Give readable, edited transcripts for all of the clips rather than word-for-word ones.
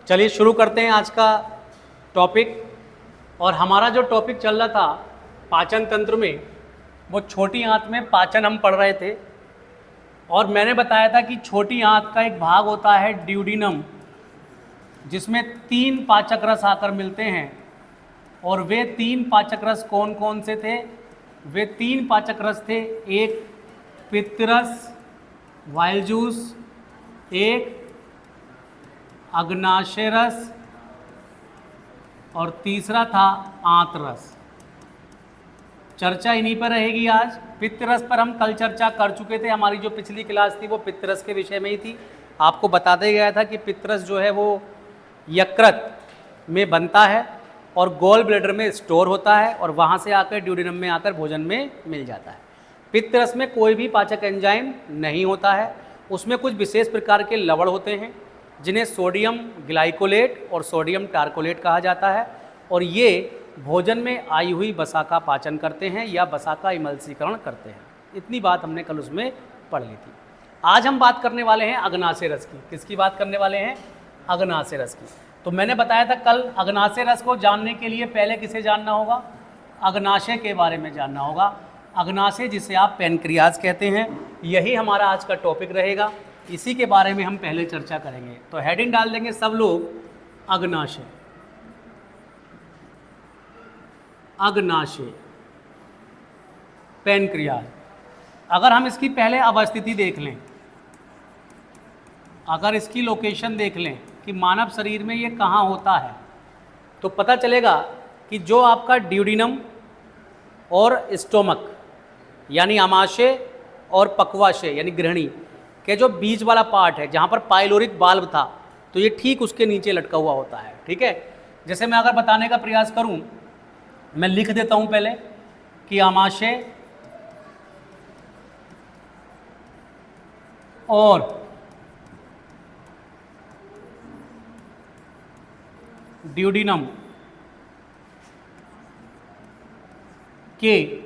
चलिए शुरू करते हैं आज का टॉपिक। और हमारा जो टॉपिक चल रहा था पाचन तंत्र में, वो छोटी आंत में पाचन हम पढ़ रहे थे। और मैंने बताया था कि छोटी आंत का एक भाग होता है ड्यूडिनम, जिसमें 3 पाचक रस आकर मिलते हैं। और वे 3 पाचक रस कौन कौन से थे? वे 3 पाचक रस थे, एक पित्तरस वाइल जूस, एक अग्नाशय रस और तीसरा था आंत रस। चर्चा इन्हीं पर रहेगी आज। पित्तरस पर हम कल चर्चा कर चुके थे, हमारी जो पिछली क्लास थी वो पित्तरस के विषय में ही थी। आपको बताते गया था कि पित्तरस जो है वो यकृत में बनता है और गॉल ब्लैडर में स्टोर होता है और वहाँ से आकर ड्यूडेनम में आकर भोजन में मिल जाता है। पित्तरस में कोई भी पाचक एंजाइम नहीं होता है, उसमें कुछ विशेष प्रकार के लवण होते हैं जिन्हें सोडियम ग्लाइकोलेट और सोडियम टार्कोलेट कहा जाता है। और ये भोजन में आई हुई वसा का पाचन करते हैं या वसा का इमल्सीकरण करते हैं। इतनी बात हमने कल उसमें पढ़ ली थी। आज हम बात करने वाले हैं अग्नाशय रस की। किसकी बात करने वाले हैं? अग्नाशय रस की। तो मैंने बताया था कल, अग्नाशय रस को जानने के लिए पहले किसे जानना होगा? अग्नाशय के बारे में जानना होगा। अग्नाशय जिसे आप पैनक्रियाज कहते हैं, यही हमारा आज का टॉपिक रहेगा। इसी के बारे में हम पहले चर्चा करेंगे। तो हेडिंग डाल देंगे सब लोग, अग्नाशय। अग्नाशय पैनक्रियाज। अगर हम इसकी पहले अवस्थिति देख लें, अगर इसकी लोकेशन देख लें कि मानव शरीर में ये कहाँ होता है, तो पता चलेगा कि जो आपका ड्यूडिनम और स्टोमक यानी आमाशय और पक्वाशय यानी गृहिणी के जो बीच वाला पार्ट है, जहाँ पर पाइलोरिक वाल्व था, तो ये ठीक उसके नीचे लटका हुआ होता है। ठीक है। जैसे मैं अगर बताने का प्रयास करूँ, मैं लिख देता हूँ पहले कि आमाशय और ड्यूडिनम के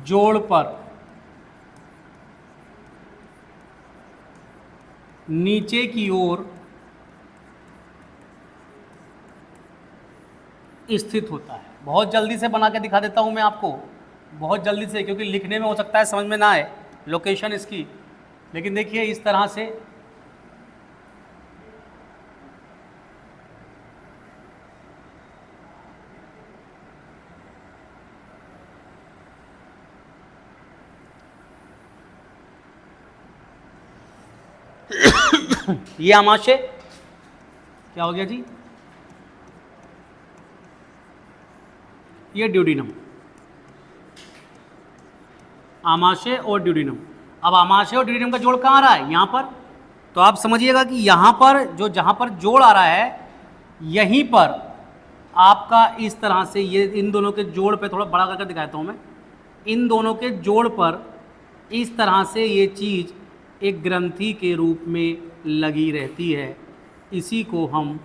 जोड़ पर नीचे की ओर स्थित होता है। बहुत जल्दी से बना के दिखा देता हूं मैं आपको, बहुत जल्दी से, क्योंकि लिखने में हो सकता है समझ में ना आए लोकेशन इसकी। लेकिन देखिए इस तरह से ये आमाशय क्या हो गया जी, ये ड्यूडिनम, आमाशय और ड्यूडिनम। अब आमाशय और ड्यूडिनम का जोड़ कहाँ आ रहा है? यहाँ पर। तो आप समझिएगा कि यहाँ पर जो, जहाँ पर जोड़ आ रहा है, यहीं पर आपका इस तरह से ये इन दोनों के जोड़ पे थोड़ा बड़ा करके दिखाता हूँ मैं। इन दोनों के जोड़ पर इस तरह से ये चीज़ एक ग्रंथि के रूप में लगी रहती है। इसी को हम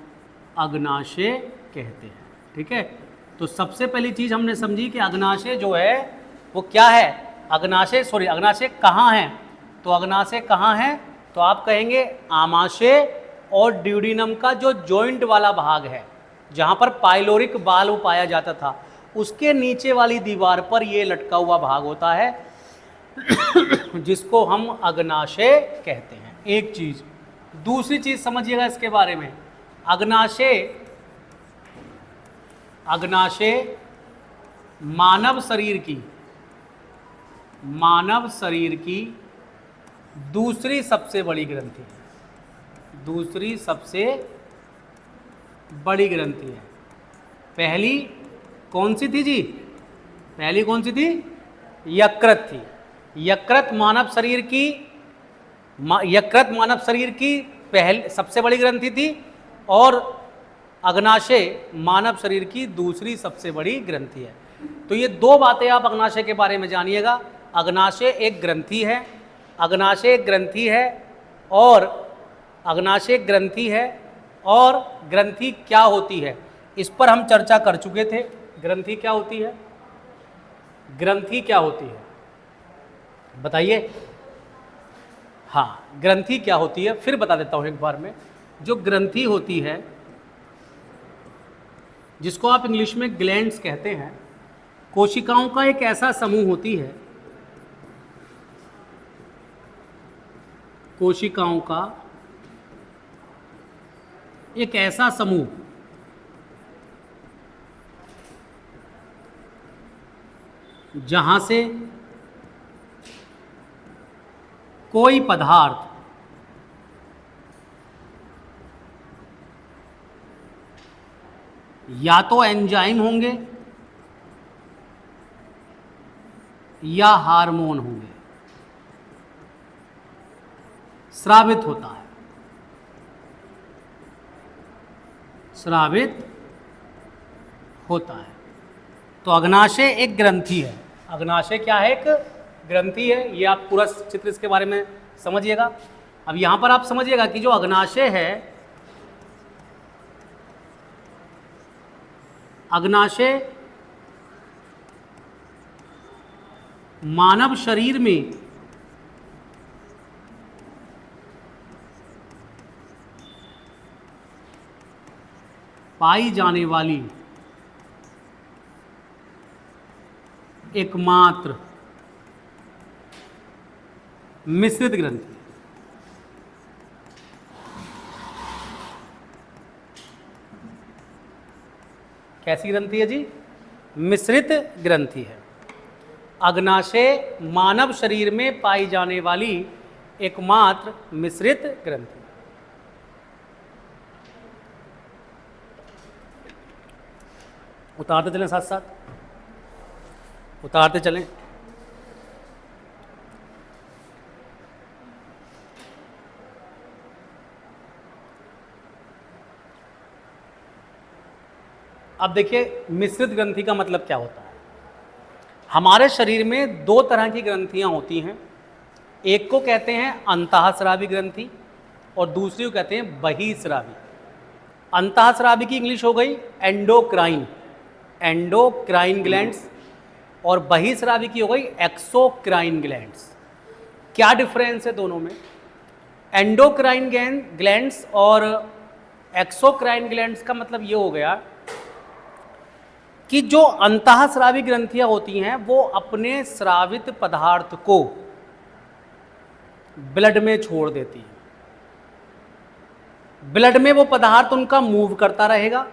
अग्नाशय कहते हैं। ठीक है। तो सबसे पहली चीज़ हमने समझी कि अग्नाशय जो है वो क्या है? अग्नाशय कहाँ है? तो अग्नाशय कहाँ है? तो आप कहेंगे आमाशय और ड्यूडिनम का जो जॉइंट वाला भाग है, जहाँ पर पाइलोरिक वाल्व पाया जाता था, उसके नीचे वाली दीवार पर ये लटका हुआ भाग होता है जिसको हम अग्नाशय कहते हैं। एक चीज़। दूसरी चीज़ समझिएगा इसके बारे में। अग्नाशय मानव शरीर की दूसरी सबसे बड़ी ग्रंथि है। दूसरी सबसे बड़ी ग्रंथि है। पहली कौन सी थी जी? पहली कौन सी थी? यकृत थी। यकृत मानव शरीर की पहली सबसे बड़ी ग्रंथि थी और अग्नाशय मानव शरीर की दूसरी सबसे बड़ी ग्रंथि है। तो ये दो बातें आप अग्नाशय के बारे में जानिएगा। अग्नाशय एक ग्रंथि है, अग्नाशय एक ग्रंथि है और अग्नाशय ग्रंथि है और ग्रंथि क्या होती है इस पर हम चर्चा कर चुके थे। ग्रंथि क्या होती है? ग्रंथि क्या होती है बताइए। हाँ, ग्रंथि क्या होती है फिर बता देता हूँ एक बार में। जो ग्रंथि होती है, जिसको आप इंग्लिश में ग्लैंड्स कहते हैं, कोशिकाओं का एक ऐसा समूह होती है, कोशिकाओं का एक ऐसा समूह जहां से कोई पदार्थ या तो एंजाइम होंगे या हार्मोन होंगे, स्रावित होता है, स्रावित होता है। तो अग्नाशय एक ग्रंथि है। अग्नाशय क्या है? एक ग्रंथि है। ये आप पूरा चित्र इसके बारे में समझिएगा। अब यहां पर आप समझिएगा कि जो अग्नाशय है, अग्नाशय मानव शरीर में पाई जाने वाली एकमात्र मिश्रित ग्रंथि। कैसी ग्रंथि है जी? मिश्रित ग्रंथि है। अग्नाशय मानव शरीर में पाई जाने वाली एकमात्र मिश्रित ग्रंथि। उतारते चलें, साथ साथ उतारते चलें। अब देखिए, मिश्रित ग्रंथि का मतलब क्या होता है। हमारे शरीर में दो तरह की ग्रंथियां होती हैं। एक को कहते हैं अंतःस्रावी ग्रंथि और दूसरी को कहते हैं बहिःस्रावी। अंतःस्रावी की इंग्लिश हो गई एंडोक्राइन, एंडोक्राइन ग्लैंड्स, और बहिःस्रावी की हो गई एक्सोक्राइन ग्लैंड्स। क्या डिफरेंस है दोनों में? एंडोक्राइन ग्लैंड्स और एक्सोक्राइन ग्लैंड्स का मतलब ये हो गया कि जो अंतःस्रावी ग्रंथियां होती हैं वो अपने स्रावित पदार्थ को ब्लड में छोड़ देती हैं। ब्लड में वो पदार्थ उनका मूव करता रहेगा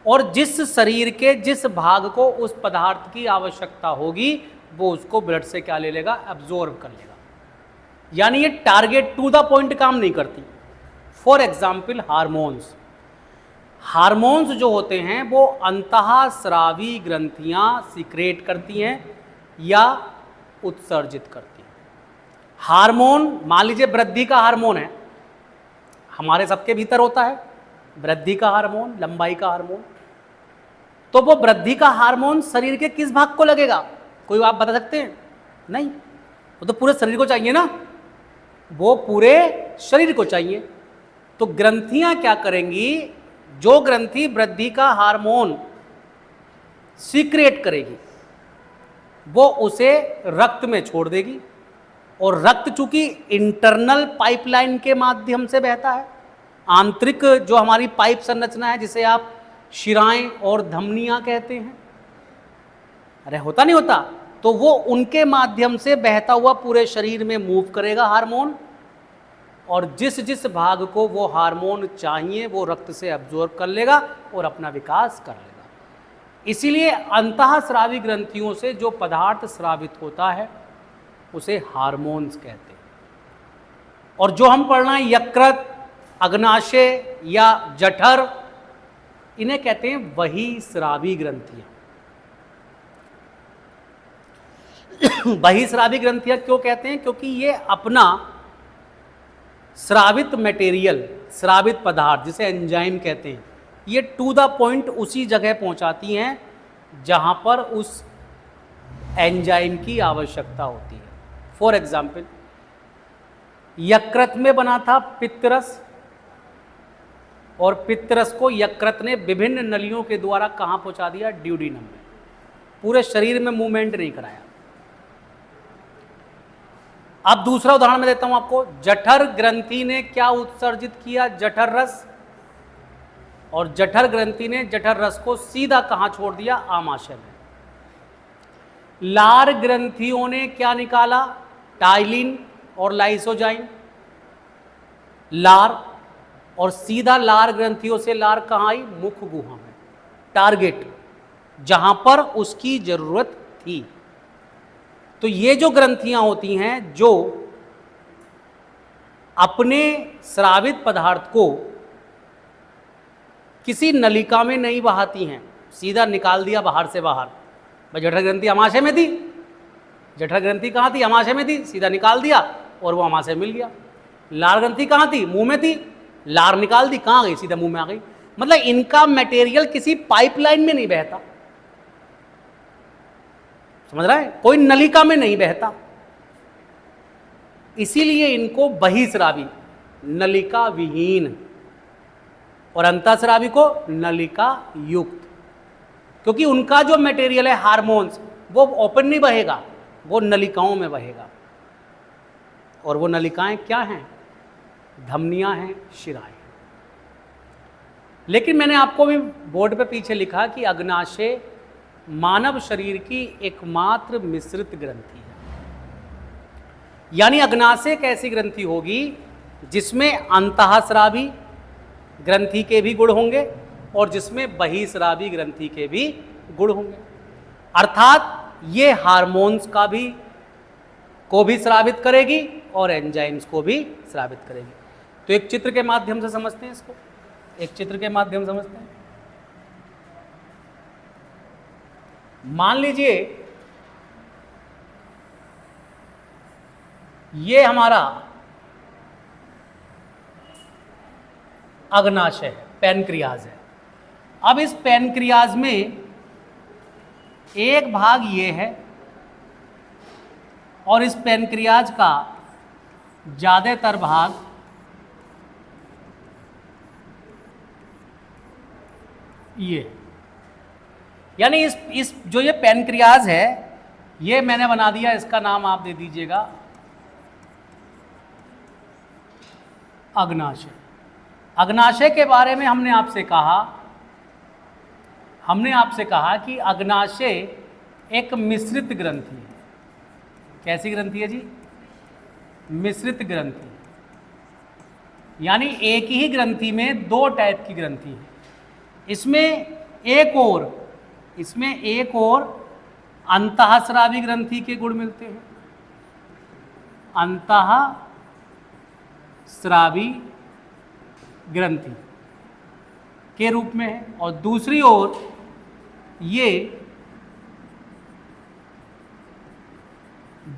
और जिस शरीर के जिस भाग को उस पदार्थ की आवश्यकता होगी वो उसको ब्लड से क्या ले लेगा? एब्जॉर्ब कर लेगा। यानी ये टारगेट टू द पॉइंट काम नहीं करती। फॉर एग्जाम्पल हार्मोन्स, हार्मोन्स जो होते हैं वो अंतःस्रावी ग्रंथियां सीक्रेट करती हैं या उत्सर्जित करती हैं। हार्मोन, मान लीजिए वृद्धि का हार्मोन है, हमारे सबके भीतर होता है वृद्धि का हार्मोन, लंबाई का हार्मोन। तो वो वृद्धि का हार्मोन शरीर के किस भाग को लगेगा? कोई आप बता सकते हैं? नहीं, वो तो पूरे शरीर को चाहिए ना, वो पूरे शरीर को चाहिए। तो ग्रंथियां क्या करेंगी? जो ग्रंथि वृद्धि का हार्मोन सीक्रेट करेगी वो उसे रक्त में छोड़ देगी, और रक्त चूंकि इंटरनल पाइपलाइन के माध्यम से बहता है, आंतरिक जो हमारी पाइप संरचना है जिसे आप शिराएं और धमनियां कहते हैं, अरे होता नहीं होता, तो वो उनके माध्यम से बहता हुआ पूरे शरीर में मूव करेगा हार्मोन, और जिस जिस भाग को वो हार्मोन चाहिए वो रक्त से एब्जॉर्ब कर लेगा और अपना विकास कर लेगा। इसीलिए अंतःस्रावी ग्रंथियों से जो पदार्थ स्रावित होता है उसे हार्मोन्स कहते हैं। और जो हम पढ़ रहे हैं यकृत, अग्नाशय या जठर, इन्हें कहते हैं बहिःस्रावी ग्रंथियां। बहिःस्रावी ग्रंथियां क्यों कहते हैं? क्योंकि ये अपना स्रावित मटेरियल, स्रावित पदार्थ जिसे एंजाइम कहते हैं, ये टू द पॉइंट उसी जगह पहुंचाती हैं जहां पर उस एंजाइम की आवश्यकता होती है। फॉर एग्जाम्पल, यकृत में बना था पित्तरस, और पित्तरस को यकृत ने विभिन्न नलियों के द्वारा कहाँ पहुंचा दिया? ड्यूडिनम में। पूरे शरीर में मूवमेंट नहीं कराया। अब दूसरा उदाहरण मैं देता हूं आपको। जठर ग्रंथि ने क्या उत्सर्जित किया? जठर रस। और जठर ग्रंथि ने जठर रस को सीधा कहां छोड़ दिया? आमाशय में। लार ग्रंथियों ने क्या निकाला? टाइलिन और लाइसोजाइम। लार, और सीधा लार ग्रंथियों से लार कहां आई? मुख गुहा में, टारगेट जहां पर उसकी जरूरत थी। तो ये जो ग्रंथियां होती हैं जो अपने स्रावित पदार्थ को किसी नलिका में नहीं बहाती हैं, सीधा निकाल दिया बाहर से बाहर। भाई जठर ग्रंथि आमाशय में थी, जठर ग्रंथि कहाँ थी? आमाशय में थी, सीधा निकाल दिया और वो आमाशय मिल गया। लार ग्रंथि कहाँ थी? मुंह में थी, लार निकाल दी, कहाँ गई? सीधा मुंह में आ गई। मतलब इनका मटेरियल किसी पाइपलाइन में नहीं बहता, समझ रहा है? कोई नलिका में नहीं बहता, इसीलिए इनको बहिस्रावी, नलिका विहीन, और अंतःस्रावी को नलिका युक्त, क्योंकि उनका जो मटेरियल है हार्मोन्स, वो ओपन नहीं बहेगा, वो नलिकाओं में बहेगा। और वो नलिकाएं क्या हैं? धमनियां हैं, शिराएं। लेकिन मैंने आपको भी बोर्ड पे पीछे लिखा कि अग्नाशय मानव शरीर की एकमात्र मिश्रित ग्रंथि है। यानी अग्नाशय एक ऐसी ग्रंथि होगी जिसमें अंतःस्रावी ग्रंथि के भी गुण होंगे और जिसमें बहिस्रावी ग्रंथि के भी गुण होंगे। अर्थात ये हार्मोन्स को भी स्रावित करेगी और एंजाइम्स को भी स्रावित करेगी। तो एक चित्र के माध्यम से समझते हैं इसको, एक चित्र के माध्यम से समझते हैं। मान लीजिए ये हमारा अग्नाशय है, पैनक्रियाज है। अब इस पैनक्रियाज में एक भाग ये है और इस पैनक्रियाज का ज्यादातर भाग ये, यानी इस जो ये पैनक्रियाज है, ये मैंने बना दिया, इसका नाम आप दे दीजिएगा अग्नाशय। अग्नाशय के बारे में हमने आपसे कहा कि अग्नाशय एक मिश्रित ग्रंथि है। कैसी ग्रंथि है जी? मिश्रित ग्रंथि, यानी एक ही ग्रंथि में दो टाइप की ग्रंथि है। इसमें एक और अंतःस्रावी ग्रंथि के गुण मिलते हैं, अंतःस्रावी ग्रंथि के रूप में है, और दूसरी ओर ये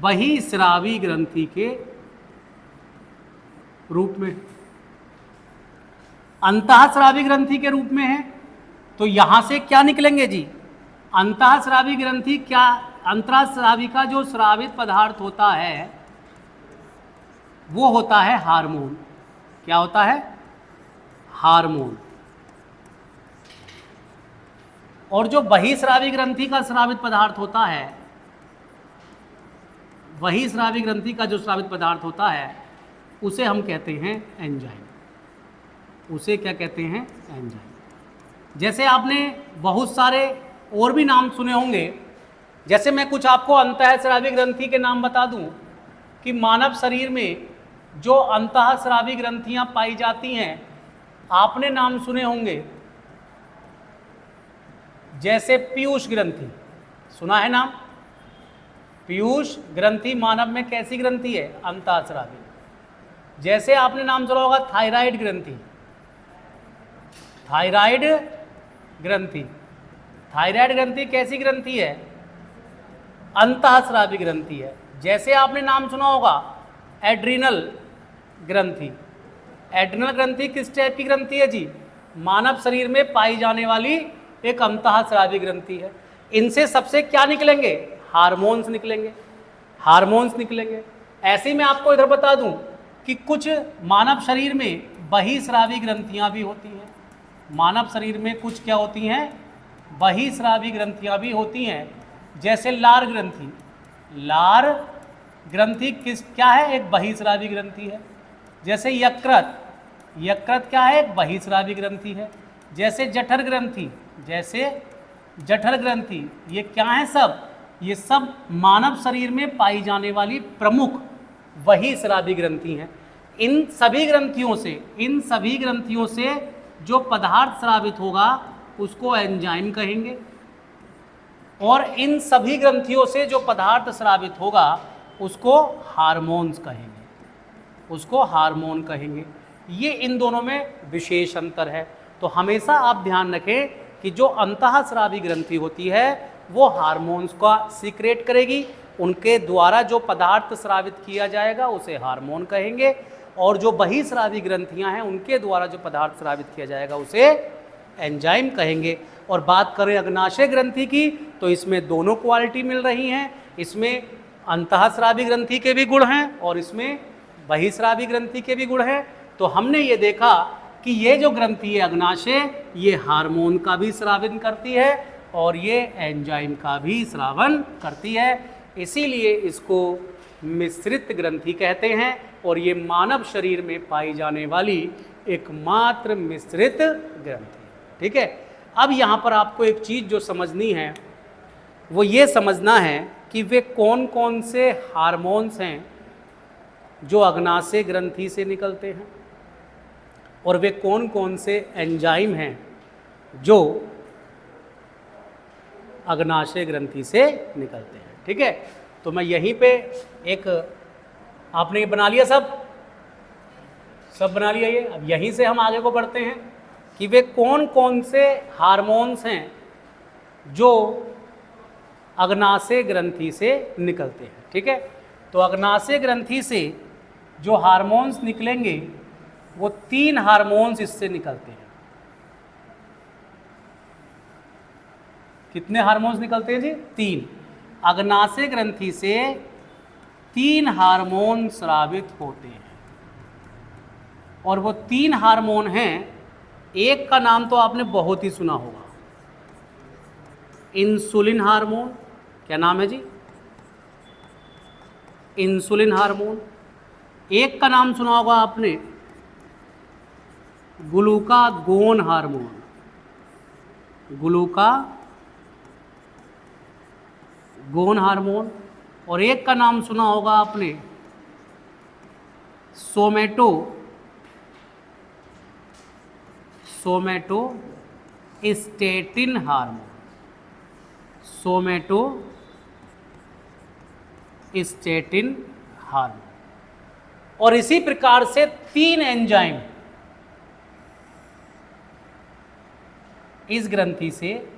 बहिस्रावी ग्रंथि के रूप में, अंतःस्रावी ग्रंथि के रूप में है। तो यहां से क्या निकलेंगे जी? अंतःस्रावी ग्रंथि क्या, अंतःस्रावी का जो स्रावित पदार्थ होता है वो होता है हार्मोन। क्या होता है? हार्मोन। और जो बहिस्रावी ग्रंथि का स्रावित पदार्थ होता है, बहिस्रावी ग्रंथि का जो स्रावित पदार्थ होता है उसे हम कहते हैं एंजाइम। उसे क्या कहते हैं? एंजाइम। जैसे आपने बहुत सारे और भी नाम सुने होंगे, जैसे मैं कुछ आपको अंतःस्रावी ग्रंथि के नाम बता दूं कि मानव शरीर में जो अंतःस्रावी ग्रंथियां पाई जाती हैं, आपने नाम सुने होंगे, जैसे पीयूष ग्रंथि, सुना है नाम? पीयूष ग्रंथि मानव में कैसी ग्रंथि है? अंतःस्रावी। जैसे आपने नाम सुना होगा थायराइड ग्रंथि, थायराइड ग्रंथि, थायराइड ग्रंथि कैसी ग्रंथि है? अंतःस्रावी ग्रंथि है। जैसे आपने नाम सुना होगा एड्रिनल ग्रंथि, एड्रिनल ग्रंथि किस टाइप की ग्रंथि है जी? मानव शरीर में पाई जाने वाली एक अंतःस्रावी ग्रंथि है। इनसे सबसे क्या निकलेंगे? हार्मोन्स निकलेंगे, हार्मोन्स निकलेंगे। ऐसे ही मैं आपको इधर बता दूं कि कुछ मानव शरीर में बहिस्रावी ग्रंथियां भी होती हैं। मानव शरीर में कुछ क्या होती हैं? बहिस्रावी ग्रंथियां भी होती हैं, जैसे लार ग्रंथि। लार ग्रंथि क्या है? एक बहिस्रावी ग्रंथि है। जैसे यकृत, यकृत क्या है? एक बहिस्रावी ग्रंथि है। जैसे जठर ग्रंथि, जैसे जठर ग्रंथि, ये क्या है सब? ये सब मानव शरीर में पाई जाने वाली प्रमुख बहिस्रावी ग्रंथि हैं। इन सभी ग्रंथियों से जो पदार्थ स्रावित होगा उसको एंजाइम कहेंगे, और इन सभी ग्रंथियों से जो पदार्थ स्रावित होगा उसको हार्मोन्स कहेंगे, उसको हार्मोन कहेंगे। ये इन दोनों में विशेष अंतर है। तो हमेशा आप ध्यान रखें कि जो अंतःस्रावी ग्रंथि होती है वो हार्मोन्स का सीक्रेट करेगी, उनके द्वारा जो पदार्थ स्रावित किया जाएगा उसे हार्मोन कहेंगे, और जो बहिस्रावी ग्रंथियां हैं उनके द्वारा जो पदार्थ स्रावित किया जाएगा उसे एंजाइम कहेंगे। और बात करें अग्नाशय ग्रंथि की तो इसमें दोनों क्वालिटी मिल रही हैं, इसमें अंतःस्रावी ग्रंथि के भी गुण हैं और इसमें बहिस्रावी ग्रंथि के भी गुण हैं। तो हमने ये देखा कि ये जो ग्रंथि है अग्नाशय, ये हार्मोन का भी स्रावन करती है और ये एंजाइम का भी स्रावन करती है, इसीलिए इसको मिश्रित ग्रंथि कहते हैं। और ये मानव शरीर में पाई जाने वाली एकमात्र मिश्रित ग्रंथि, ठीक है। अब यहाँ पर आपको एक चीज़ जो समझनी है वो ये समझना है कि वे कौन कौन से हार्मोन्स हैं जो अग्नाशय ग्रंथि से निकलते हैं, और वे कौन कौन से एंजाइम हैं जो अग्नाशय ग्रंथि से निकलते हैं, ठीक है। तो मैं यहीं पे एक, आपने ये बना लिया, सब बना लिया ये। अब यहीं से हम आगे को बढ़ते हैं कि वे कौन कौन से हार्मोन्स हैं जो अग्नाशय ग्रंथि से निकलते हैं, ठीक है। तो अग्नाशय ग्रंथि से जो हार्मोन्स निकलेंगे वो 3 हार्मोन्स इससे निकलते हैं। कितने हार्मोन्स निकलते हैं जी? 3। अग्नाशय ग्रंथि से 3 हार्मोन स्रावित होते हैं, और वो 3 हार्मोन हैं, एक का नाम तो आपने बहुत ही सुना होगा, इंसुलिन हार्मोन। क्या नाम है जी? Insulin hormone. एक का नाम सुना होगा आपने ग्लूकागोन हार्मोन, ग्लूकागोन हार्मोन। और एक का नाम सुना होगा आपने सोमैटोस्टैटिन हार्मोन, सोमैटोस्टैटिन हार्मोन। और इसी प्रकार से 3 एंजाइम इस ग्रंथि से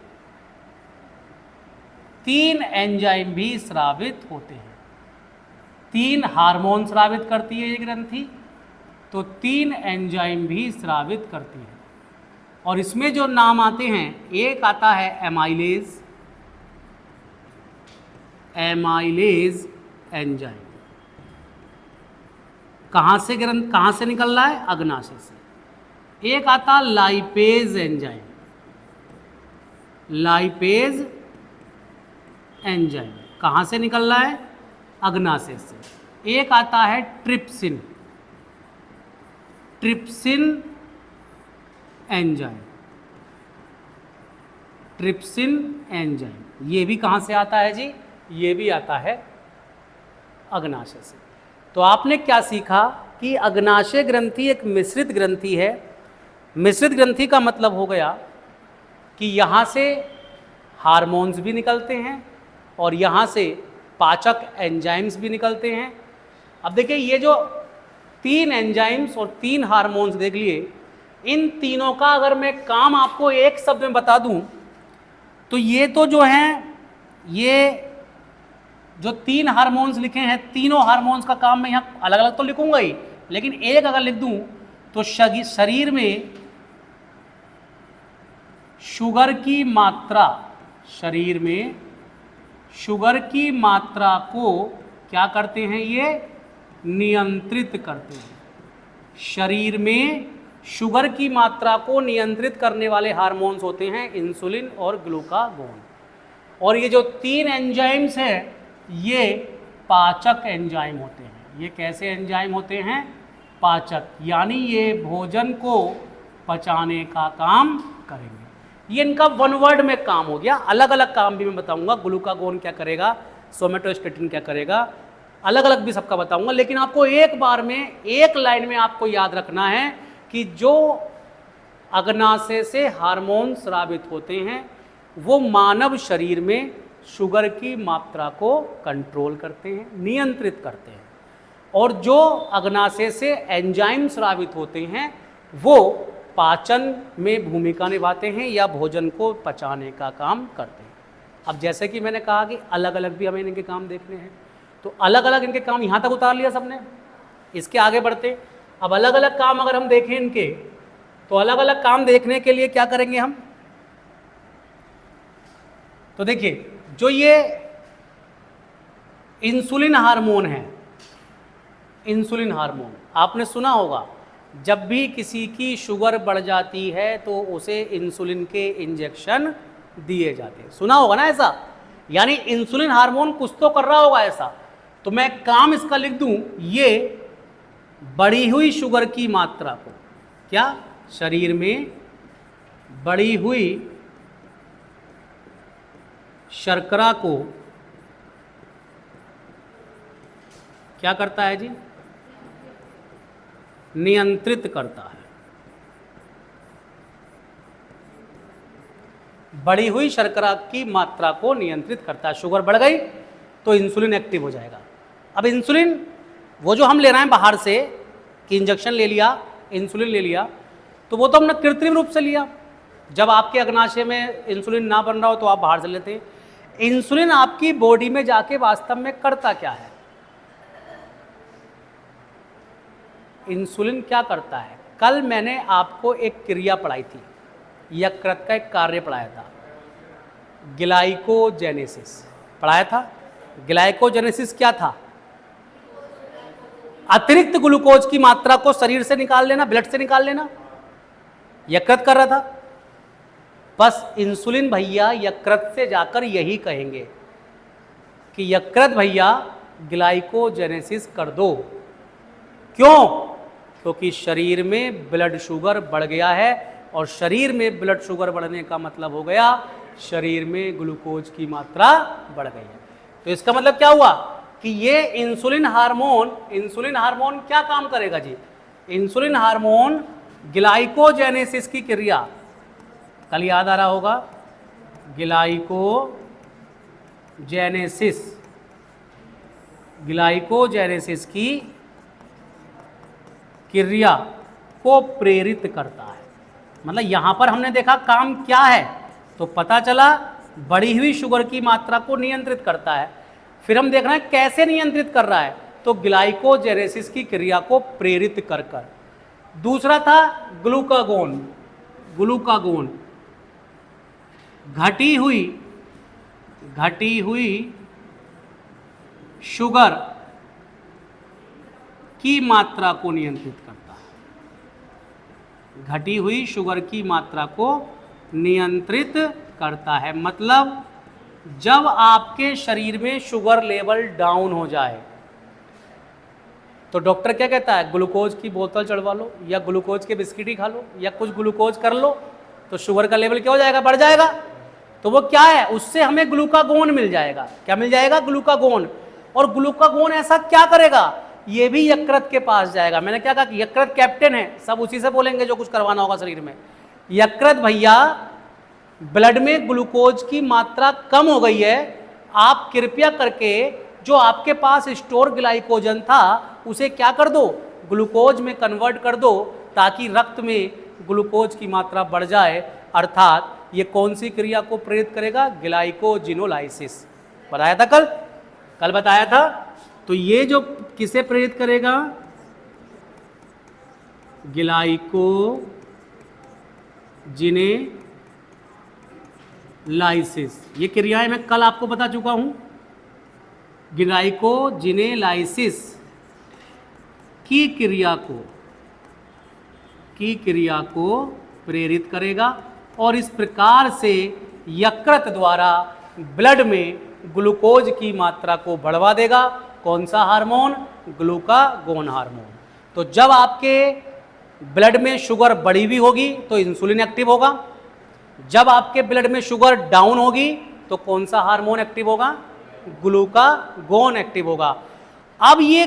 3 एंजाइम भी स्रावित होते हैं। 3 हार्मोन स्रावित करती है ये ग्रंथि, तो 3 एंजाइम भी स्रावित करती है। और इसमें जो नाम आते हैं, एक आता है एमाइलेज एंजाइम। कहाँ से निकल रहा है? अग्नाशय से। एक आता लाइपेज एंजाइम, कहाँ से निकल रहा है? अग्नाशय से। एक आता है ट्रिप्सिन एंजाइम, ये भी कहाँ से आता है जी? ये भी आता है अग्नाशय से। तो आपने क्या सीखा कि अग्नाशय ग्रंथि एक मिश्रित ग्रंथि है। मिश्रित ग्रंथि का मतलब हो गया कि यहाँ से हार्मोन्स भी निकलते हैं और यहाँ से पाचक एंजाइम्स भी निकलते हैं। अब देखिए, ये जो 3 एंजाइम्स और 3 हार्मोन्स देख लिए, इन तीनों का अगर मैं काम आपको एक शब्द में बता दूं तो ये तो जो हैं, ये जो 3 हार्मोन्स लिखे हैं, तीनों हार्मोन्स का काम मैं यहाँ अलग अलग तो लिखूंगा ही, लेकिन एक अगर लिख दूं तो शरीर में शुगर की मात्रा को क्या करते हैं? ये नियंत्रित करते हैं। शरीर में शुगर की मात्रा को नियंत्रित करने वाले हार्मोन्स होते हैं इंसुलिन और ग्लूकागोन। और ये जो 3 एंजाइम्स हैं, ये पाचक एंजाइम होते हैं। ये कैसे एंजाइम होते हैं? पाचक, यानी ये भोजन को पचाने का काम करेंगे। ये इनका वन वर्ड में काम हो गया। अलग अलग काम भी मैं बताऊंगा, ग्लूकागोन क्या करेगा, सोमेटोस्टेटिन क्या करेगा, अलग अलग भी सबका बताऊंगा। लेकिन आपको एक बार में एक लाइन में आपको याद रखना है कि जो अग्नाशय से हार्मोन स्रावित होते हैं वो मानव शरीर में शुगर की मात्रा को कंट्रोल करते हैं, नियंत्रित करते हैं, और जो अग्नाशय से एंजाइम स्रावित होते हैं वो पाचन में भूमिका निभाते हैं या भोजन को पचाने का काम करते हैं। अब जैसे कि मैंने कहा कि अलग अलग भी हमें इनके काम देखने हैं, तो अलग अलग इनके काम यहाँ तक उतार लिया सबने। इसके आगे बढ़ते, अब अलग अलग काम अगर हम देखें इनके, तो अलग अलग काम देखने के लिए क्या करेंगे हम? तो देखिए, जो ये इंसुलिन हार्मोन है, इंसुलिन हार्मोन आपने सुना होगा, जब भी किसी की शुगर बढ़ जाती है तो उसे इंसुलिन के इंजेक्शन दिए जाते हैं, सुना होगा ना ऐसा। यानी इंसुलिन हार्मोन कुछ तो कर रहा होगा ऐसा। तो मैं काम इसका लिख दूं, ये बढ़ी हुई शुगर की मात्रा को, क्या शरीर में बढ़ी हुई शर्करा को क्या करता है जी? नियंत्रित करता है। बढ़ी हुई शर्करा की मात्रा को नियंत्रित करता है। शुगर बढ़ गई तो इंसुलिन एक्टिव हो जाएगा। अब इंसुलिन वो जो हम ले रहे हैं बाहर से, कि इंजेक्शन ले लिया, इंसुलिन ले लिया, तो वो तो हमने कृत्रिम रूप से लिया। जब आपके अग्नाशय में इंसुलिन ना बन रहा हो तो आप बाहर से लेते हैं। इंसुलिन आपकी बॉडी में जाके वास्तव में करता क्या है? इंसुलिन क्या करता है? कल मैंने आपको एक क्रिया पढ़ाई थी, यकृत का एक कार्य पढ़ाया था, ग्लाइकोजेनेसिस पढ़ाया था। ग्लाइकोजेनेसिस क्या था? अतिरिक्त ग्लूकोज की मात्रा को शरीर से निकाल लेना, ब्लड से निकाल लेना, यकृत कर रहा था। बस इंसुलिन भैया यकृत से जाकर यही कहेंगे कि यकृत भैया ग्लाइकोजेनेसिस कर दो। क्यों? क्योंकि शरीर में ब्लड शुगर बढ़ गया है, और शरीर में ब्लड शुगर बढ़ने का मतलब हो गया शरीर में ग्लूकोज की मात्रा बढ़ गई है। तो इसका मतलब क्या हुआ कि ये इंसुलिन हार्मोन क्या काम करेगा जी? इंसुलिन हार्मोन ग्लाइकोजेनेसिस की क्रिया, कल याद आ रहा होगा, ग्लाइकोजेनेसिस की क्रिया को प्रेरित करता है। मतलब यहां पर हमने देखा काम क्या है, तो पता चला बढ़ी हुई शुगर की मात्रा को नियंत्रित करता है। फिर हम देख रहे हैं कैसे नियंत्रित कर रहा है, तो ग्लाइकोजेनेसिस की क्रिया को प्रेरित कर कर। दूसरा था ग्लूकागोन, घटी हुई शुगर की मात्रा को नियंत्रित करता है। घटी हुई शुगर की मात्रा को नियंत्रित करता है। मतलब जब आपके शरीर में शुगर लेवल डाउन हो जाए तो डॉक्टर क्या कहता है? ग्लूकोज की बोतल चढ़वा लो, या ग्लूकोज के बिस्किट ही खा लो, या कुछ ग्लूकोज कर लो, तो शुगर का लेवल क्या हो जाएगा? बढ़ जाएगा। तो वो क्या है? उससे हमें ग्लूकागोन मिल जाएगा। क्या मिल जाएगा? ग्लूकागोन। और ग्लूकागोन ऐसा क्या करेगा? ये भी यकृत के पास जाएगा। मैंने क्या कहा कि यकृत कैप्टन है, सब उसी से बोलेंगे जो कुछ करवाना होगा शरीर में। यकृत भैया, ब्लड में ग्लूकोज की मात्रा कम हो गई है, आप कृपया करके जो आपके पास स्टोर ग्लाइकोजन था उसे क्या कर दो? ग्लूकोज में कन्वर्ट कर दो, ताकि रक्त में ग्लूकोज की मात्रा बढ़ जाए। अर्थात ये कौन सी क्रिया को प्रेरित करेगा? ग्लाइकोजिनोलाइसिस। बताया था कल बताया था। तो ये जो किसे प्रेरित करेगा? ग्लाइकोजिनेलाइसिस। ये क्रियाएं मैं कल आपको बता चुका हूं। ग्लाइकोजिनेलाइसिस की क्रिया को प्रेरित करेगा, और इस प्रकार से यकृत द्वारा ब्लड में ग्लूकोज की मात्रा को बढ़वा देगा, कौन सा हार्मोन? Glucagon hormone. तो जब आपके ब्लड में शुगर बढ़ी हुई होगी तो इंसुलिन एक्टिव होगा, जब आपके ब्लड में शुगर डाउन होगी तो कौन सा हार्मोन एक्टिव होगा? ग्लूकागोन एक्टिव होगा। अब ये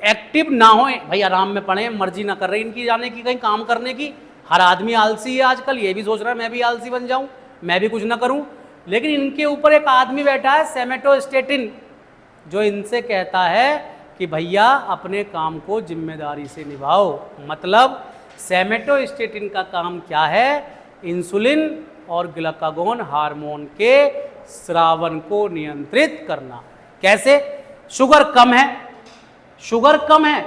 एक्टिव ना हो, भाई आराम में पड़े, मर्जी ना कर रही इनकी जाने की कहीं काम करने की। हर आदमी आलसी है आजकल, ये भी सोच रहा है मैं भी आलसी बन जाऊं, मैं भी कुछ ना करूं। लेकिन इनके ऊपर एक आदमी बैठा है सेमेटोस्टेटिन, जो इनसे कहता है कि भैया अपने काम को जिम्मेदारी से निभाओ। मतलब सेमेटोस्टेटिन का काम क्या है? इंसुलिन और ग्लूकागोन हार्मोन के स्रावन को नियंत्रित करना। कैसे? शुगर कम है, शुगर कम है,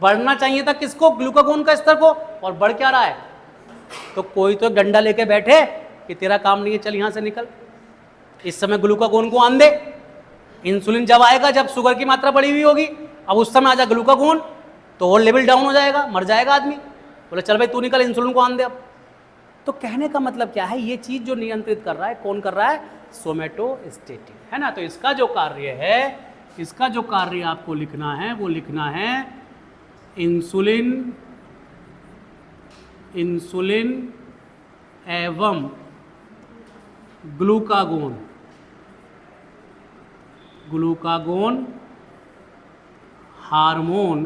बढ़ना चाहिए था किसको? ग्लूकागोन का स्तर को, और बढ़ क्या रहा है? तो कोई तो डंडा लेके बैठे कि तेरा काम नहीं है, चल यहां से निकल। इस समय ग्लूकागोन को आन दे। इंसुलिन जब आएगा जब शुगर की मात्रा बढ़ी हुई होगी, अब उस समय आ जा ग्लूकागोन, तो और लेवल डाउन हो जाएगा, मर जाएगा आदमी। बोले चल भाई तू निकल, इंसुलिन को आन दे अब। तो कहने का मतलब क्या है? ये चीज जो नियंत्रित कर रहा है, कौन कर रहा है? सोमेटोस्टेटिन, है ना। तो इसका जो कार्य है, इसका जो कार्य आपको लिखना है वो लिखना है इंसुलिन, इंसुलिन एवं ग्लूकागोन, ग्लूकागोन हार्मोन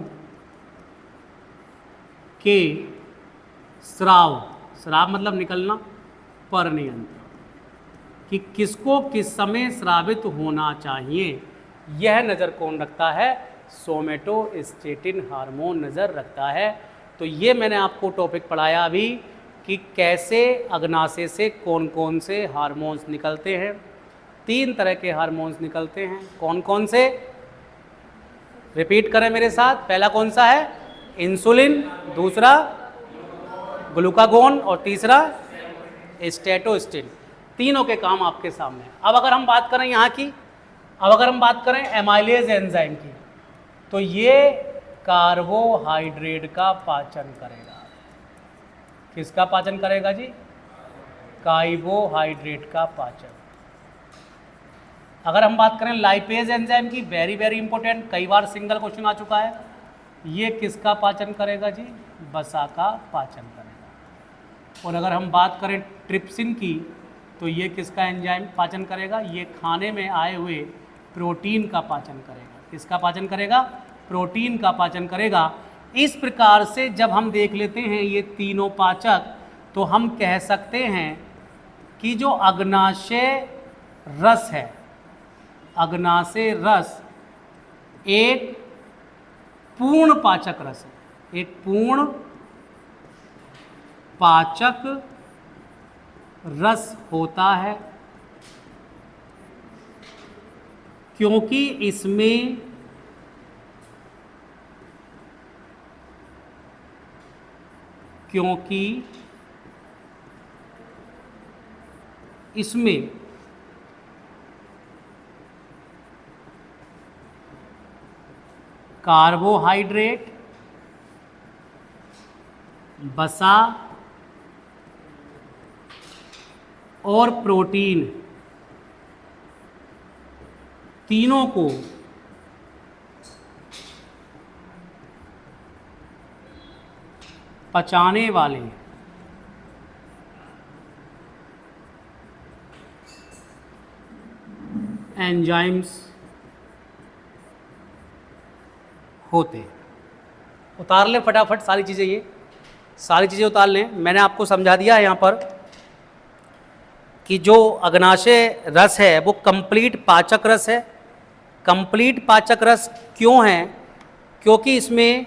के स्राव, स्राव मतलब निकलना, पर नियंत्रण, कि किसको किस समय स्रावित होना चाहिए, यह नज़र कौन रखता है? सोमेटोस्टेटिन हार्मोन नज़र रखता है। तो ये मैंने आपको टॉपिक पढ़ाया अभी कि कैसे अग्नाशय से कौन कौन से हार्मोन्स निकलते हैं। 3 तरह के हार्मोन्स निकलते हैं। कौन कौन से? रिपीट करें मेरे साथ। पहला कौन सा है? इंसुलिन, दूसरा ग्लूकागोन और तीसरा स्टेटोस्टेटिन। तीनों के काम आपके सामने। अब अगर हम बात करें यहाँ की, अब अगर हम बात करें एमाइलेज एंजाइम की, तो ये कार्बोहाइड्रेट का पाचन करेगा। किसका पाचन करेगा जी? कार्बोहाइड्रेट का पाचन। अगर हम बात करें लाइपेज एंजाइम की, वेरी वेरी इंपॉर्टेंट, कई बार सिंगल क्वेश्चन आ चुका है, ये किसका पाचन करेगा जी? वसा का पाचन करेगा। और अगर हम बात करें ट्रिप्सिन की, तो ये किसका एंजाइम पाचन करेगा? ये खाने में आए हुए प्रोटीन का पाचन करेगा। किसका पाचन करेगा? प्रोटीन का पाचन करेगा। इस प्रकार से जब हम देख लेते हैं ये तीनों पाचक, तो हम कह सकते हैं कि जो अग्नाशय रस है, अग्नाशय रस एक पूर्ण पाचक रस है, एक पूर्ण पाचक रस होता है, क्योंकि इसमें कार्बोहाइड्रेट, वसा और प्रोटीन तीनों को पचाने वाले एंजाइम्स होते हैं। उतार लें फटाफट सारी चीज़ें, ये सारी चीज़ें उतार लें। मैंने आपको समझा दिया है यहाँ पर कि जो अग्नाशय रस है वो कंप्लीट पाचक रस है। कंप्लीट पाचक रस क्यों है? क्योंकि इसमें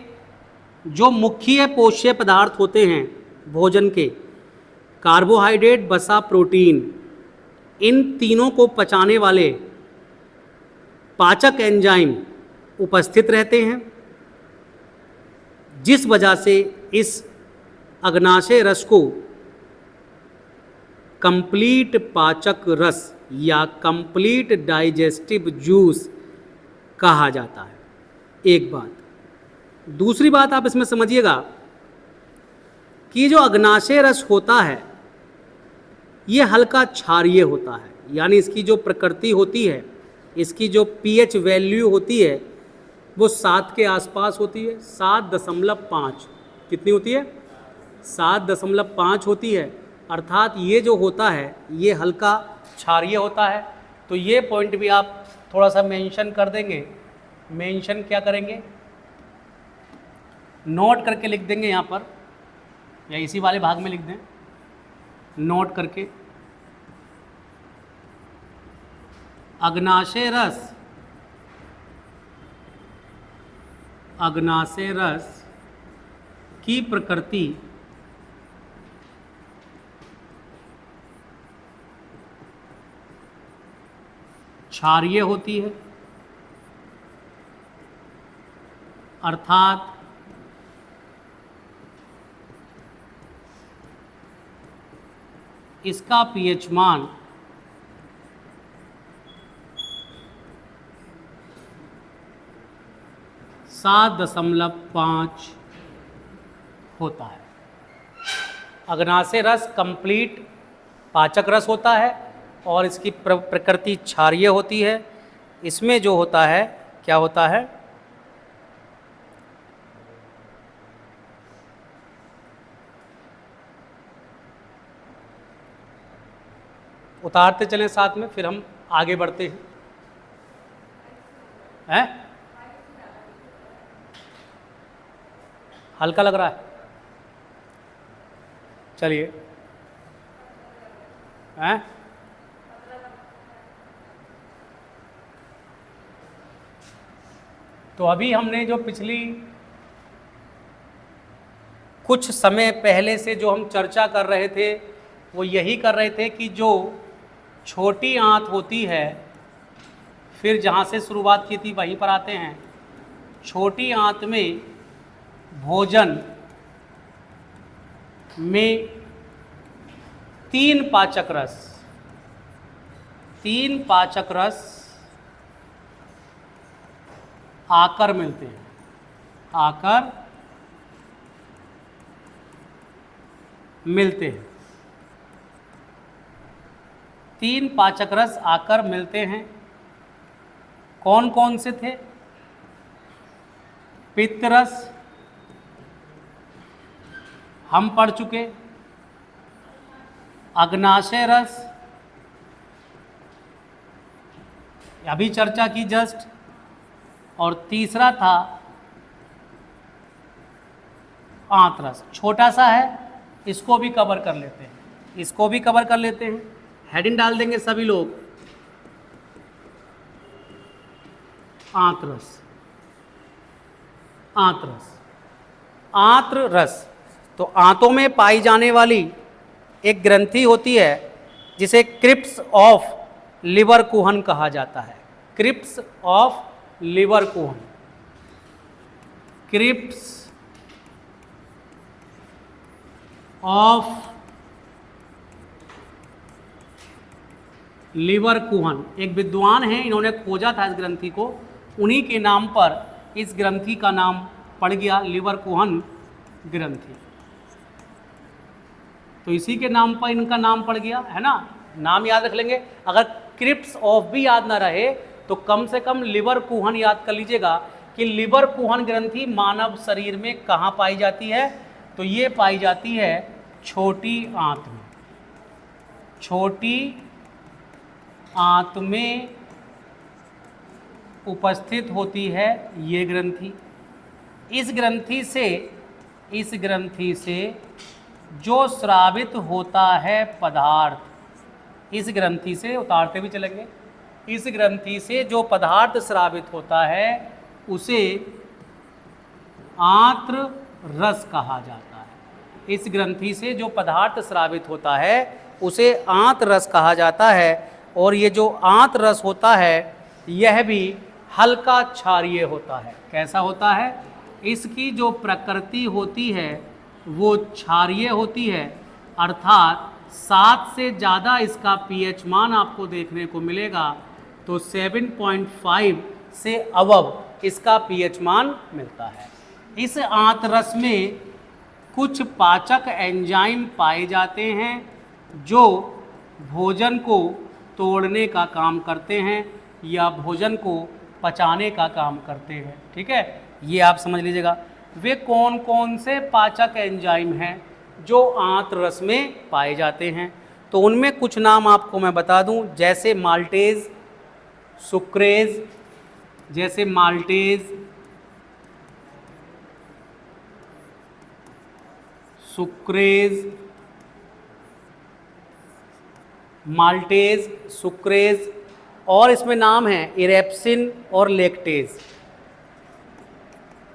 जो मुख्य पोषक पदार्थ होते हैं भोजन के, कार्बोहाइड्रेट, वसा, प्रोटीन, इन तीनों को पचाने वाले पाचक एंजाइम उपस्थित रहते हैं, जिस वजह से इस अग्नाशय रस को कंप्लीट पाचक रस या कंप्लीट डाइजेस्टिव जूस कहा जाता है। एक बात। दूसरी बात आप इसमें समझिएगा कि जो अग्नाशय रस होता है ये हल्का क्षारीय होता है, यानी इसकी जो प्रकृति होती है, इसकी जो पीएच वैल्यू होती है वो 7 के आसपास होती है, 7.5। कितनी होती है? 7.5 होती है। अर्थात ये जो होता है ये हल्का क्षारीय होता है। तो ये पॉइंट भी आप थोड़ा सा मेंशन कर देंगे। मेंशन क्या करेंगे? नोट करके लिख देंगे यहाँ पर, या इसी वाले भाग में लिख दें नोट करके। अग्नाशय रस, अग्नाशय रस की प्रकृति क्षारीय होती है, अर्थात इसका पीएच मान 7.5 होता है। अग्नाशय रस कंप्लीट पाचक रस होता है और इसकी प्रकृति क्षारीय होती है। इसमें जो होता है क्या होता है? उतारते चलें साथ में, फिर हम आगे बढ़ते हैं। हल्का लग रहा है? चलिए। हैं? तो अभी हमने जो पिछली कुछ समय पहले से जो हम चर्चा कर रहे थे वो यही कर रहे थे कि जो छोटी आंत होती है, फिर जहाँ से शुरुआत की थी वहीं पर आते हैं। छोटी आंत में भोजन में 3 पाचक रस, 3 पाचक रस आकर मिलते हैं, आकर मिलते हैं। 3 पाचक रस आकर मिलते हैं। कौन कौन से थे? पित्त रस हम पढ़ चुके, अग्नाशय रस अभी चर्चा की जस्ट, और तीसरा था आंत रस। छोटा सा है, इसको भी कवर कर लेते हैं, इसको भी कवर कर लेते हैं। हेडिंग डाल देंगे सभी लोग, आंत रस, आंत रस, आंत्र रस। तो आंतों में पाई जाने वाली एक ग्रंथि होती है जिसे क्रिप्स ऑफ लिवर कुहन कहा जाता है। Crypts of Lieberkühn, crypts of Lieberkühn. एक विद्वान हैं, इन्होंने खोजा था इस ग्रंथि को, उन्हीं के नाम पर इस ग्रंथि का नाम पड़ गया लिवर कुहन ग्रंथि। तो इसी के नाम पर इनका नाम पड़ गया, है ना। नाम याद रख लेंगे। अगर क्रिप्स ऑफ भी याद ना रहे तो कम से कम लिवर कुहन याद कर लीजिएगा कि लिवर कुहन ग्रंथि मानव शरीर में कहाँ पाई जाती है। तो ये पाई जाती है छोटी आंत में, छोटी आंत में उपस्थित होती है ये ग्रंथि। इस ग्रंथि से जो स्रावित होता है पदार्थ, इस ग्रंथि से उतारते भी चलेंगे, इस ग्रंथि से जो पदार्थ स्रावित होता है उसे आंत्र रस कहा जाता है। इस ग्रंथि से जो पदार्थ स्रावित होता है उसे आंत्र रस कहा जाता है। और ये जो आंत्र रस होता है यह भी हल्का क्षारीय होता है। कैसा होता है? इसकी जो प्रकृति होती है वो क्षारीय होती है, अर्थात 7 से ज़्यादा इसका पीएच मान आपको देखने को मिलेगा। तो 7.5 से अबव इसका पीएच मान मिलता है। इस आंत रस में कुछ पाचक एंजाइम पाए जाते हैं जो भोजन को तोड़ने का काम करते हैं या भोजन को पचाने का काम करते हैं। ठीक है, ये आप समझ लीजिएगा। वे कौन कौन से पाचक एंजाइम हैं जो आंत रस में पाए जाते हैं? तो उनमें कुछ नाम आपको मैं बता दूं, जैसे माल्टेज, सुक्रेज, जैसे माल्टेज, सुक्रेज, माल्टेज, सुक्रेज, और इसमें नाम है इरेप्सिन और लैक्टेज,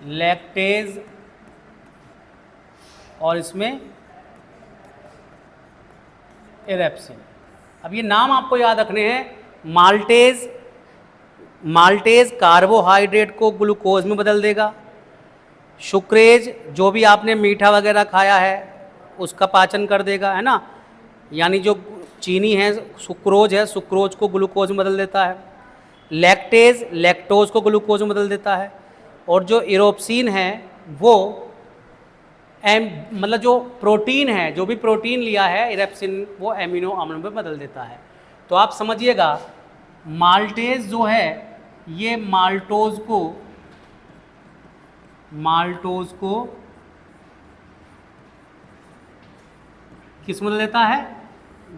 लैक्टेज, और इसमें इरेप्सिन। अब ये नाम आपको याद रखने हैं। माल्टेज, माल्टेज कार्बोहाइड्रेट को ग्लूकोज में बदल देगा। सुक्रेज जो भी आपने मीठा वगैरह खाया है उसका पाचन कर देगा, है ना, यानी जो चीनी है, सुक्रोज है, सुक्रोज को ग्लूकोज में बदल देता है। लैक्टेज लैक्टोज को ग्लूकोज में बदल देता है। और जो इरोप्सिन है वो मतलब जो प्रोटीन है, जो भी प्रोटीन लिया है इरेप्सिन, वो एमिनो अम्ल में बदल देता है। तो आप समझिएगा माल्टेज जो है ये माल्टोज को किस में बदल देता है?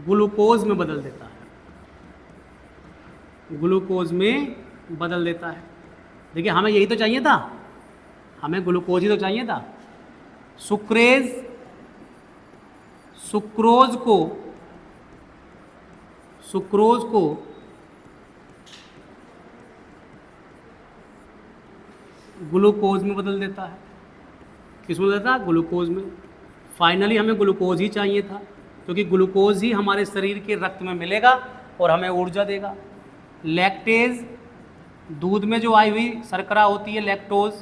ग्लूकोज में बदल देता है, ग्लूकोज में बदल देता है। देखिए हमें यही तो चाहिए था, हमें ग्लूकोज ही तो चाहिए था। सुक्रेज सुक्रोज को ग्लूकोज में बदल देता है। किस में बदल देता है? ग्लूकोज में। फाइनली हमें ग्लूकोज ही चाहिए था, क्योंकि ग्लूकोज ही हमारे शरीर के रक्त में मिलेगा और हमें ऊर्जा देगा। लैक्टेज दूध में जो आई हुई शर्करा होती है लैक्टोज,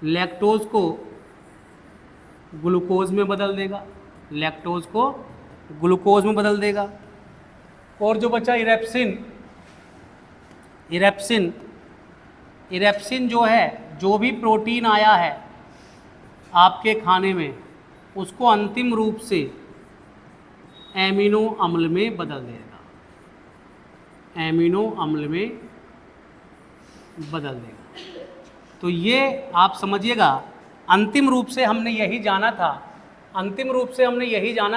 लैक्टोज को ग्लूकोज में बदल देगा, लैक्टोज को ग्लूकोज में बदल देगा। और जो बचा इरेप्सिन जो है, जो भी प्रोटीन आया है आपके खाने में उसको अंतिम रूप से एमिनो अम्ल में बदल देगा, एमिनो अम्ल में बदल देगा। तो ये आप समझिएगा अंतिम रूप से हमने यही जाना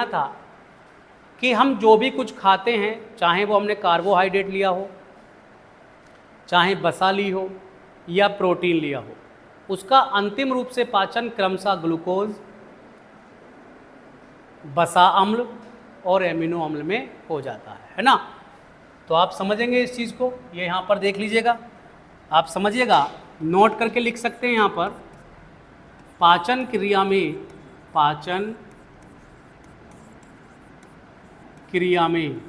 था कि हम जो भी कुछ खाते हैं, चाहे वो हमने कार्बोहाइड्रेट लिया हो, चाहे वसा ली हो या प्रोटीन लिया हो, उसका अंतिम रूप से पाचन क्रमशः ग्लूकोज, वसा अम्ल और एमिनो अम्ल में हो जाता है ना। तो आप समझेंगे इस चीज़ को, ये यहाँ पर देख लीजिएगा, आप समझिएगा, नोट करके लिख सकते हैं यहाँ पर। पाचन क्रिया में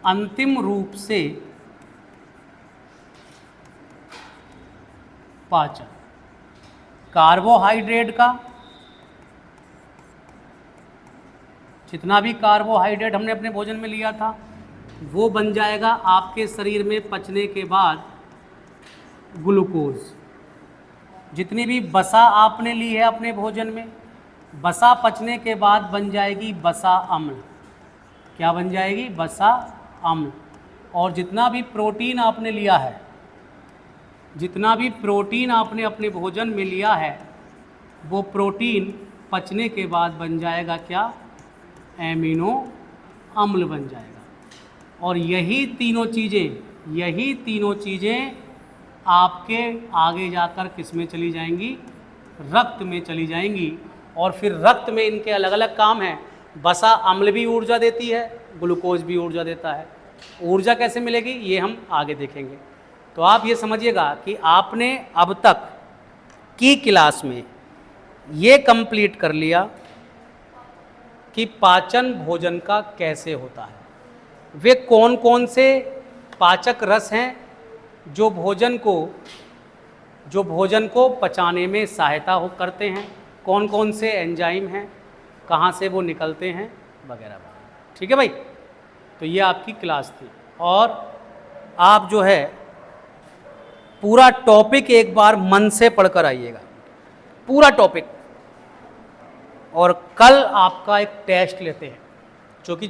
अंतिम रूप से पाचन कार्बोहाइड्रेट का, जितना भी कार्बोहाइड्रेट हमने अपने भोजन में लिया था वो बन जाएगा आपके शरीर में पचने के बाद ग्लूकोज। जितनी भी वसा आपने ली है अपने भोजन में, वसा पचने के बाद बन जाएगी वसा अम्ल। क्या बन जाएगी? वसा अम्ल। और जितना भी प्रोटीन आपने लिया है, जितना भी प्रोटीन आपने अपने भोजन में लिया है, वो प्रोटीन पचने के बाद बन जाएगा क्या? एमिनो अम्ल बन जाएगा। और यही तीनों चीज़ें आपके आगे जाकर किस में चली जाएंगी? रक्त में चली जाएंगी। और फिर रक्त में इनके अलग अलग काम हैं। वसा अम्ल भी ऊर्जा देती है, ग्लूकोज भी ऊर्जा देता है। ऊर्जा कैसे मिलेगी ये हम आगे देखेंगे। तो आप ये समझिएगा कि आपने अब तक की क्लास में ये कंप्लीट कर लिया कि पाचन भोजन का कैसे होता है, वे कौन कौन से पाचक रस हैं जो भोजन को पचाने में सहायता करते हैं, कौन कौन से एंजाइम हैं, कहाँ से वो निकलते हैं वगैरह। ठीक है भाई, तो ये आपकी क्लास थी। और आप जो है पूरा टॉपिक एक बार मन से पढ़कर आइएगा, पूरा टॉपिक। और कल आपका एक टेस्ट लेते हैं जो कि